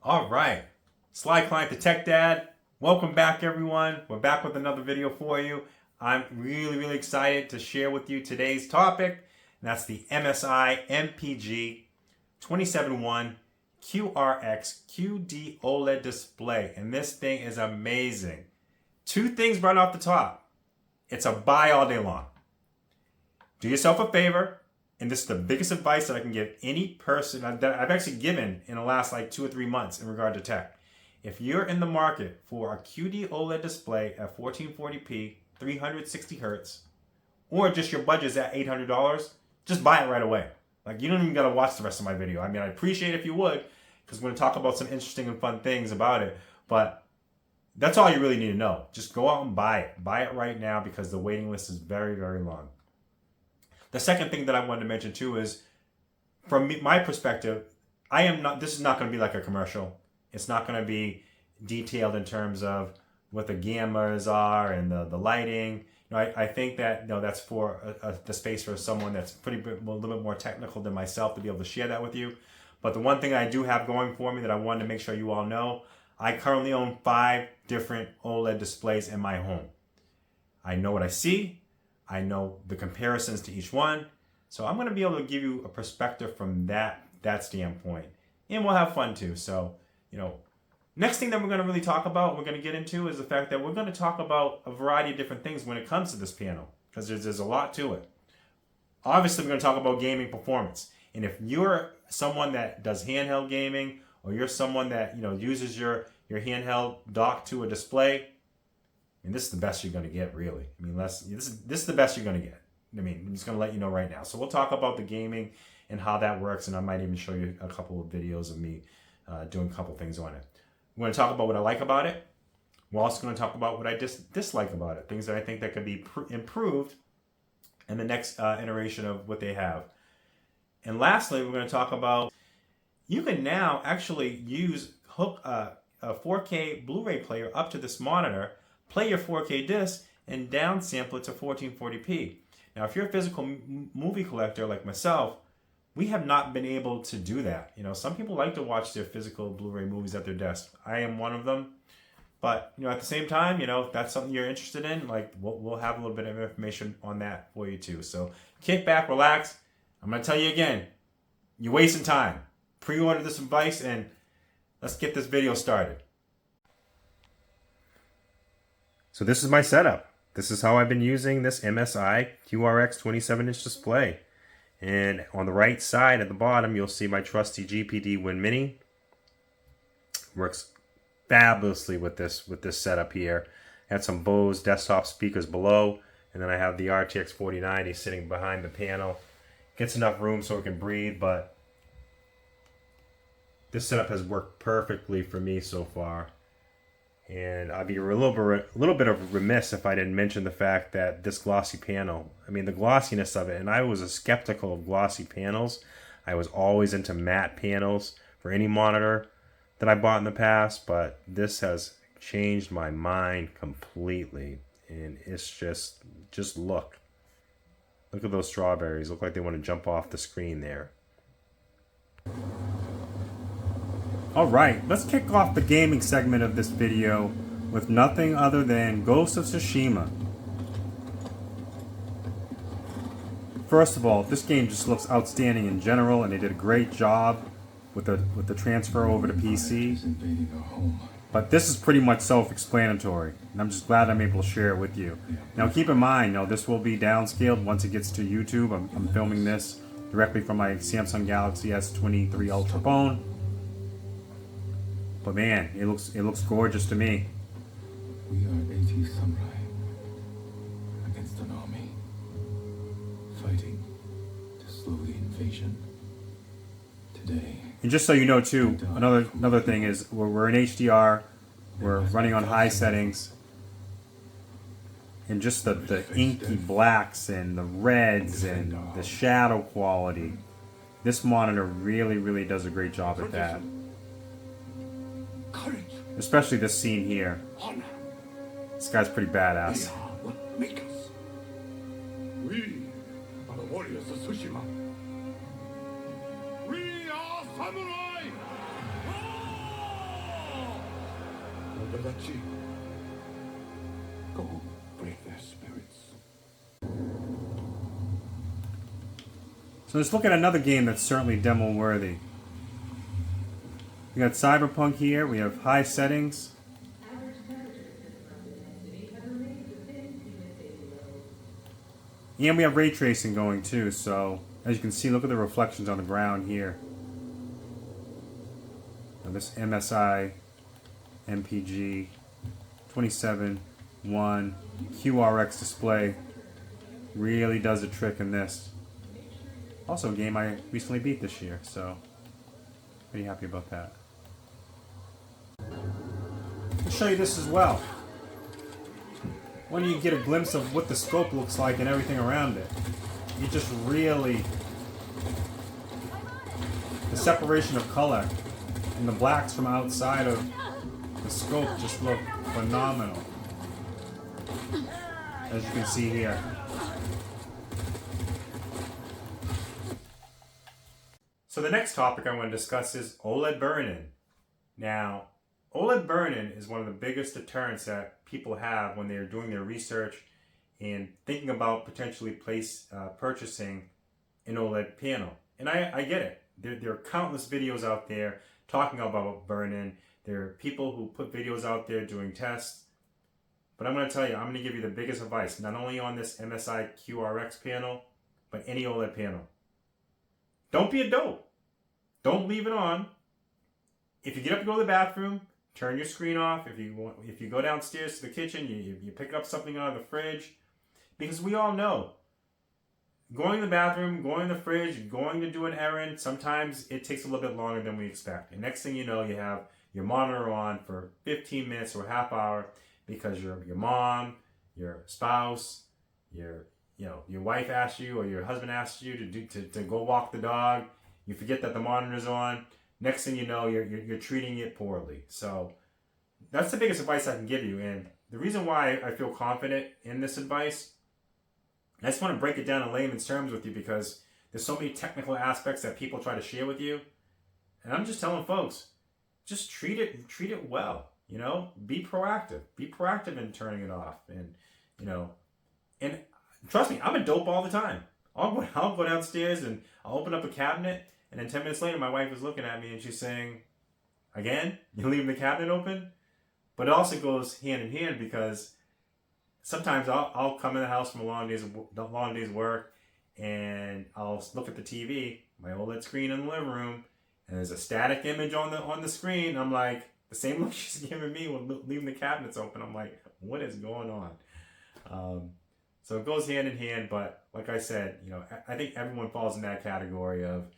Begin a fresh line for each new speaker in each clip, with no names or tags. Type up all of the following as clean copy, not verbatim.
All right, Sly Client the Tech Dad. Welcome back, everyone. We're back with another video for you. I'm really excited to share with you today's topic, and that's the MSI MPG 271 QRX QD OLED display. And this thing is amazing. Two things right off the top. It's a buy all day long. Do yourself a favor, and this is the biggest advice that I can give any person that I've actually given in the last like 2 or 3 months in regard to tech. If you're in the market for a QD OLED display at 1440p, 360 hertz, or just your budget's at $800, just buy it right away. Like, you don't even gotta watch the rest of my video. I mean, I'd appreciate it if you would, because we're gonna talk about some interesting and fun things about it, but that's all you really need to know. Just go out and buy it. Buy it right now because the waiting list is very long. The second thing that I wanted to mention too is, from my perspective, this is not going to be like a commercial. It's not going to be detailed in terms of what the gammas are and the lighting. I think that that's for the space for someone that's a little bit more technical than myself to be able to share that with you. But the one thing I do have going for me that I wanted to make sure you all know, I currently own 5 different OLED displays in my home. I know what I see. I know the comparisons to each one. So I'm going to be able to give you a perspective from that standpoint. And we'll have fun too. So, next thing that we're going to really talk about, we're going to get into, is the fact that we're going to talk about a variety of different things when it comes to this panel. Because there's a lot to it. Obviously, we're going to talk about gaming performance. And if you're someone that does handheld gaming, or you're someone that uses your handheld dock to a display, and this is the best you're going to get, really. I mean, this is the best you're going to get. I mean, I'm just going to let you know right now. So we'll talk about the gaming and how that works, and I might even show you a couple of videos of me doing a couple things on it. We're going to talk about what I like about it. We're also going to talk about what I dislike about it, things that I think that could be improved in the next iteration of what they have. And lastly, we're going to talk about, you can now actually hook a 4K Blu Ray player up to this monitor, play your 4K disc, and downsample it to 1440p. Now, if you're a physical movie collector like myself, we have not been able to do that. Some people like to watch their physical Blu-ray movies at their desk. I am one of them. But, at the same time, if that's something you're interested in, like, we'll have a little bit of information on that for you too. So kick back, relax. I'm going to tell you again, you're wasting time. Pre-order this device and let's get this video started. So this is my setup. This is how I've been using this MSI QRX 27-inch display. And on the right side at the bottom, you'll see my trusty GPD Win Mini. Works fabulously with this setup here. I had some Bose desktop speakers below, and then I have the RTX 4090 sitting behind the panel. Gets enough room so it can breathe, but this setup has worked perfectly for me so far. And I'd be a little bit of remiss if I didn't mention the fact that this glossy panel, I mean the glossiness of it, and I was skeptical of glossy panels. I was always into matte panels for any monitor that I bought in the past, but this has changed my mind completely. And it's just look at those strawberries. Look like they want to jump off the screen there. Alright, let's kick off the gaming segment of this video with nothing other than Ghost of Tsushima. First of all, this game just looks outstanding in general, and they did a great job with the transfer over to PC. But this is pretty much self-explanatory, and I'm just glad I'm able to share it with you. Now keep in mind, this will be downscaled once it gets to YouTube. I'm filming this directly from my Samsung Galaxy S23 Ultra phone. But man, it looks gorgeous to me.
We are 80 samurai against an army, fighting to slow the invasion. Today.
And just so you know too, another thing is we're in HDR, we're running on high settings, and just the inky blacks and the reds and the shadow quality. This monitor really does a great job at that. Especially this scene here. This guy's pretty badass.
They are what make us. We are the warriors of Tsushima. We are samurai! Kalechi. Go break their spirits.
So let's look at another game that's certainly demo worthy. We got Cyberpunk here. We have high settings. And we have ray tracing going too, so as you can see, look at the reflections on the ground here. Now this MSI MPG 27.1 QRX display really does a trick in this. Also a game I recently beat this year, so pretty happy about that. I'll show you this as well. When you get a glimpse of what the scope looks like and everything around it, you just really, the separation of color and the blacks from outside of the scope just look phenomenal, as you can see here. So the next topic I want to discuss is OLED Burn In. Now, OLED Burn In is one of the biggest deterrents that people have when they're doing their research and thinking about potentially purchasing an OLED panel. And I get it. There are countless videos out there talking about burn in. There are people who put videos out there doing tests. But I'm going to tell you, I'm going to give you the biggest advice, not only on this MSI QRX panel, but any OLED panel. Don't be a dope. Don't leave it on. If you get up to go to the bathroom, turn your screen off. If you go downstairs to the kitchen, you pick up something out of the fridge. Because we all know, going to the bathroom, going to the fridge, going to do an errand, sometimes it takes a little bit longer than we expect. And next thing you know, you have your monitor on for 15 minutes or a half hour because your mom, your spouse, your wife asks you or your husband asks you to go walk the dog. You forget that the monitor's on. Next thing you know, you're treating it poorly. So that's the biggest advice I can give you. And the reason why I feel confident in this advice, I just want to break it down in layman's terms with you because there's so many technical aspects that people try to share with you. And I'm just telling folks, just treat it well. Be proactive. Be proactive in turning it off. And and trust me, I'm a dope all the time. I'll go downstairs and I'll open up a cabinet, and then 10 minutes later, my wife is looking at me and she's saying, "Again, you're leaving the cabinet open?" But it also goes hand in hand because sometimes I'll come in the house from a long day's work, and I'll look at the TV, my OLED screen in the living room, and there's a static image on the screen. I'm like, the same look she's giving me when leaving the cabinets open. I'm like, what is going on? So it goes hand in hand, but like I said, I think everyone falls in that category of,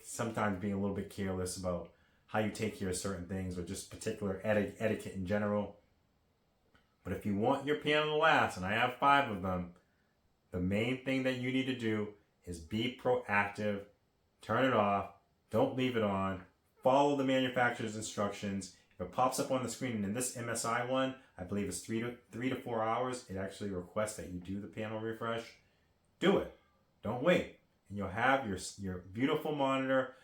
sometimes being a little bit careless about how you take care of certain things or just particular etiquette in general. But if you want your panel to last, and I have 5 of them, the main thing that you need to do is be proactive, turn it off, don't leave it on, follow the manufacturer's instructions. If it pops up on the screen, and in this MSI one, I believe it's 3 to 4 hours, it actually requests that you do the panel refresh. Do it. Don't wait. And you'll have your beautiful monitor,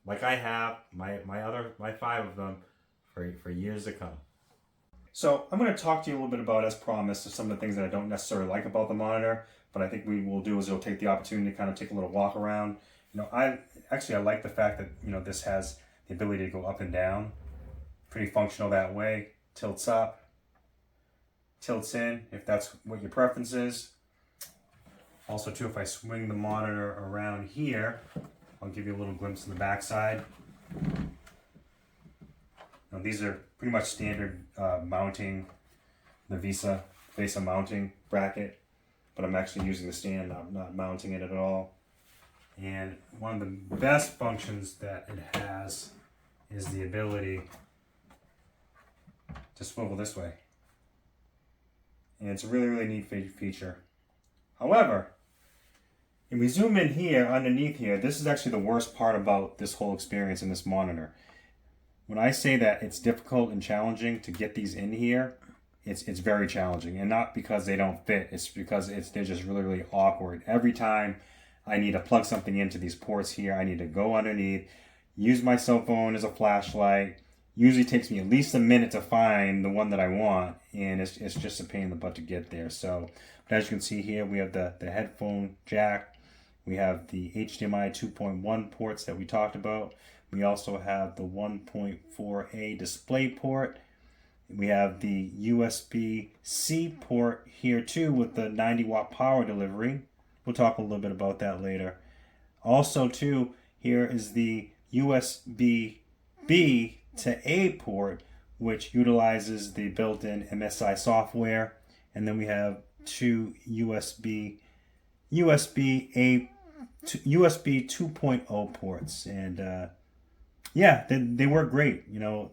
like I have, my 5 of them, for years to come. So I'm going to talk to you a little bit about, as promised, some of the things that I don't necessarily like about the monitor, but I think we will do is we'll take the opportunity to kind of take a little walk around. I like the fact that, this has the ability to go up and down. Pretty functional that way. Tilts up, tilts in, if that's what your preference is. Also too, if I swing the monitor around here, I'll give you a little glimpse of the backside. Now these are pretty much standard mounting, the VESA mounting bracket, but I'm actually using the stand, I'm not mounting it at all. And one of the best functions that it has is the ability to swivel this way. And it's a really, really neat feature. However, if we zoom in here, underneath here, this is actually the worst part about this whole experience in this monitor. When I say that it's difficult and challenging to get these in here, it's very challenging. And not because they don't fit, it's because they're just really, really awkward. Every time I need to plug something into these ports here, I need to go underneath, use my cell phone as a flashlight, usually takes me at least a minute to find the one that I want, and it's just a pain in the butt to get there. So, but as you can see here, we have the headphone jack. We have the HDMI 2.1 ports that we talked about. We also have the 1.4A display port. We have the USB-C port here too with the 90 watt power delivery. We'll talk a little bit about that later. Also too, here is the USB-B to A port, which utilizes the built-in MSI software. And then we have two USB 2.0 ports, and yeah, they work great. You know,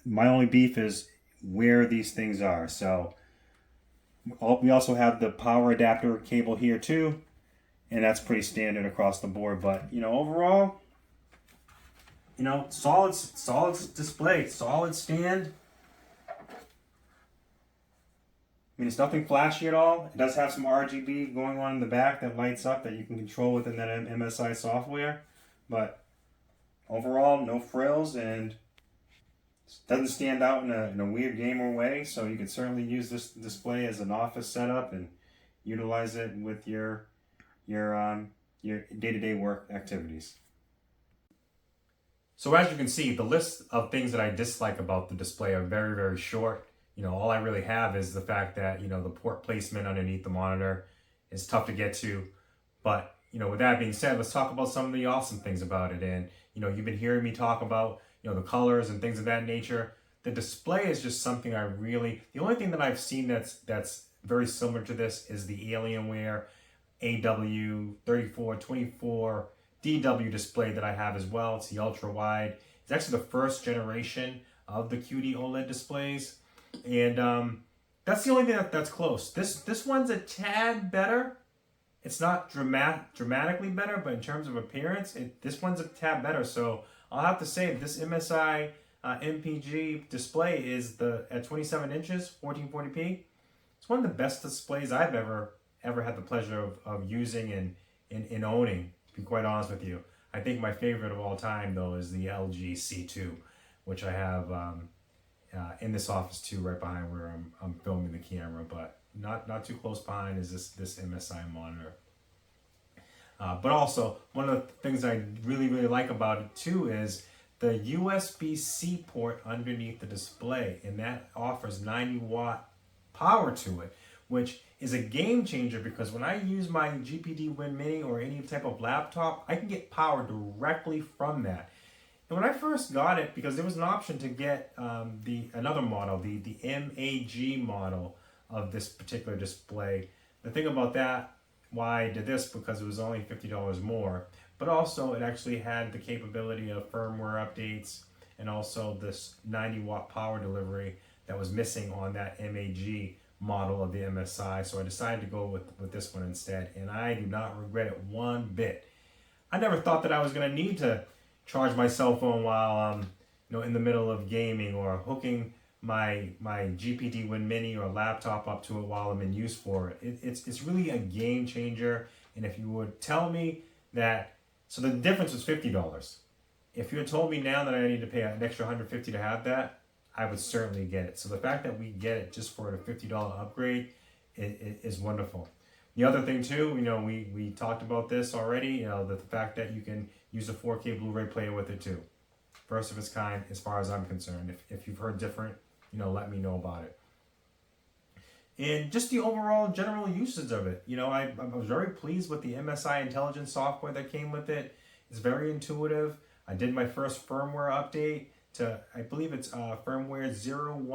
my only beef is where these things are. So we also have the power adapter cable here too, and that's pretty standard across the board. But you know, overall, you know, solid display, solid stand. I mean, it's nothing flashy at all. It does have some RGB going on in the back that lights up that you can control within that MSI software. But overall, no frills, and doesn't stand out in a weird gamer way. So you can certainly use this display as an office setup and utilize it with your day-to-day work activities. So as you can see, the list of things that I dislike about the display are very, very short. You know, all I really have is the fact that, you know, the port placement underneath the monitor is tough to get to. But, you know, with that being said, let's talk about some of the awesome things about it. And, you know, you've been hearing me talk about, you know, the colors and things of that nature. The display is just something the only thing that I've seen that's very similar to this is the Alienware AW3424 DW display that I have as well. It's the ultra wide. It's actually the first generation of the QD OLED displays. And that's the only thing that's close. This one's a tad better. It's not dramatically better, but in terms of appearance, this one's a tad better. So I'll have to say this MSI MPG display is at 27 inches, 1440p. It's one of the best displays I've ever had the pleasure of using and owning, to be quite honest with you. I think my favorite of all time, though, is the LG C2, which I have in this office too, right behind where I'm filming the camera, but not too close behind is this MSI monitor. But also, one of the things I really like about it too is the USB-C port underneath the display, and that offers 90 watt power to it, which is a game changer because when I use my GPD Win Mini or any type of laptop, I can get power directly from that. And when I first got it, because there was an option to get another model, the MAG model of this particular display. The thing about that, why I did this, because it was only $50 more, but also it actually had the capability of firmware updates and also this 90 watt power delivery that was missing on that MAG model of the MSI. So I decided to go with this one instead, and I do not regret it one bit. I never thought that I was going to need to charge my cell phone while you know, in the middle of gaming, or hooking my GPD Win Mini or laptop up to it while I'm in use for it. It's really a game changer. And if you would tell me that, so the difference was $50. If you had told me now that I need to pay an extra $150 to have that, I would certainly get it. So the fact that we get it just for a $50 upgrade is wonderful. The other thing too, you know, we talked about this already, you know, the fact that you can use a 4K Blu Ray player with it too. First of its kind, as far as I'm concerned. If you've heard different, you know, let me know about it. And just the overall general usage of it. You know, I was very pleased with the MSI intelligence software that came with it. It's very intuitive. I did my first firmware update to, I believe it's firmware 010.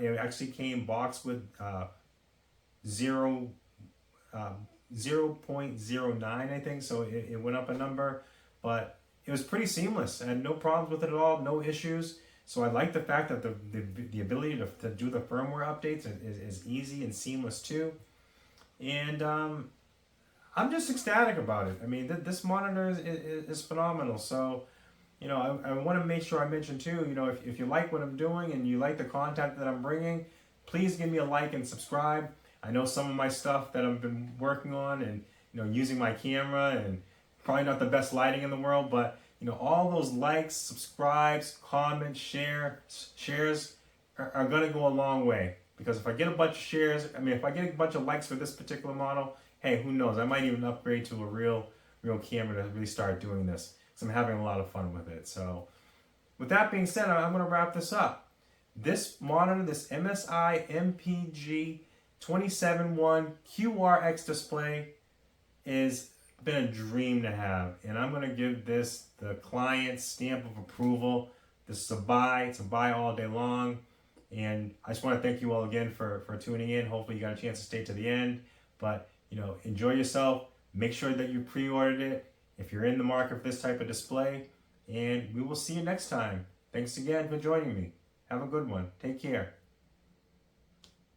It actually came boxed with 0.09, I think, so it went up a number, but it was pretty seamless. I had no problems with it at all, no issues. So I like the fact that the ability to do the firmware updates is easy and seamless too. And I'm just ecstatic about it. I mean, this monitor is phenomenal. So, you know, I want to make sure I mention too, you know, if you like what I'm doing and you like the content that I'm bringing, please give me a like and subscribe. I know some of my stuff that I've been working on and, you know, using my camera, and probably not the best lighting in the world, but all those likes, subscribes, comments, shares are going to go a long way. Because if I get a bunch of shares, if I get a bunch of likes for this particular model, hey, who knows? I might even upgrade to a real camera to really start doing this. Because I'm having a lot of fun with it. So, with that being said, I'm going to wrap this up. This monitor, this MSI MPG 27.1 QRX display, is been a dream to have, and I'm going to give this the client stamp of approval. This is a buy. It's a buy all day long. And I just want to thank you all again for tuning in. Hopefully you got a chance to stay to the end. But, enjoy yourself. Make sure that you pre-ordered it if you're in the market for this type of display. And we will see you next time. Thanks again for joining me. Have a good one. Take care.